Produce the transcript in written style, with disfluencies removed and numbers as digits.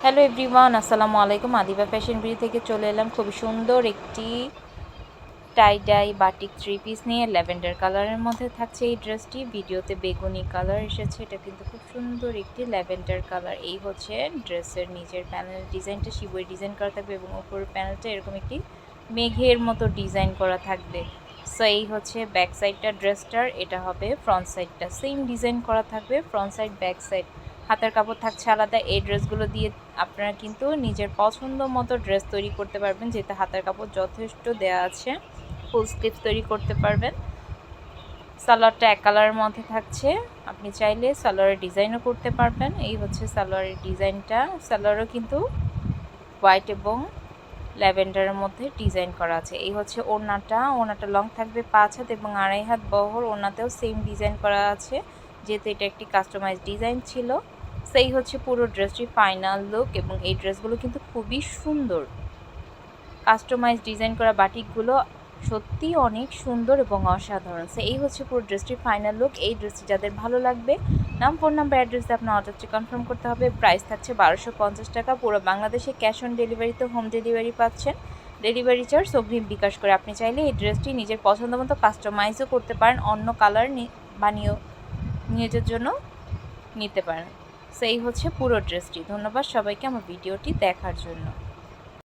Hello everyone, আসসালামু আলাইকুম। Adiba fashion BD থেকে চলে এলাম খুবই সুন্দর একটি টাই ডাই বাটিক থ্রি পিস নিয়ে। ল্যাভেন্ডার কালারের মধ্যে থাকছে এই ড্রেসটি। ভিডিওতে বেগুনি কালার এসেছে, এটা কিন্তু খুব সুন্দর একটি ল্যাভেন্ডার কালার। এই হচ্ছে ড্রেসের নিচের প্যানেল ডিজাইনটা, শিবই ডিজাইন করা থাকবে এবং উপরের প্যানেলটা এরকম একটি মেঘের মতো ডিজাইন করা থাকবে। সো এই হচ্ছে ব্যাক সাইডটা ড্রেসটার, এটা হবে ফ্রন্ট সাইডটা, সেম ডিজাইন করা থাকবে ফ্রন্ট সাইড ব্যাক সাইড। হাতের কাপড় থাকছে আলাদা। এই ড্রেসগুলো দিয়ে আপনারা কিন্তু নিজের পছন্দ মতো ড্রেস তৈরি করতে পারবেন, যেহেতু হাতের কাপড় যথেষ্ট দেওয়া আছে। ফুল স্লিভ তৈরি করতে পারবেন। সালোয়ারটা এক কালারের মধ্যে থাকছে, আপনি চাইলে সালোয়ারের ডিজাইনও করতে পারবেন। এই হচ্ছে সালোয়ারের ডিজাইনটা। সালোয়ারও কিন্তু হোয়াইট এবং ল্যাভেন্ডারের মধ্যে ডিজাইন করা আছে। এই হচ্ছে ওড়নাটা লং থাকবে 5 হাত এবং 2.5 হাত বহর। ওড়নাতেও সেম ডিজাইন করা আছে, যেহেতু এটা একটি কাস্টমাইজ ডিজাইন ছিল। সেই হচ্ছে পুরো ড্রেসটি ফাইনাল লুক, এবং এই ড্রেসগুলো কিন্তু খুবই সুন্দর। কাস্টমাইজ ডিজাইন করা বাটিকগুলো সত্যি অনেক সুন্দর এবং অসাধারণ। সো এই হচ্ছে পুরো ড্রেসটির ফাইনাল লুক। এই ড্রেসটি যাদের ভালো লাগবে, নাম, ফোন নাম্বার, অ্যাড্রেস দিয়ে আপনার অর্ডারটি কনফার্ম করতে হবে। প্রাইস থাকছে 1250 টাকা। পুরো বাংলাদেশে ক্যাশ অন ডেলিভারিতে হোম ডেলিভারি পাচ্ছেন। ডেলিভারি চার্জ অগ্রিম বিকাশ করে। আপনি চাইলে এই ড্রেসটি নিজের পছন্দ মতো কাস্টমাইজও করতে পারেন, অন্য কালার বানিয়েও নিজের জন্য নিতে পারেন। সো এই হচ্ছে পুরো ড্রেসটি। ধন্যবাদ সবাইকে আমার ভিডিওটি দেখার জন্য।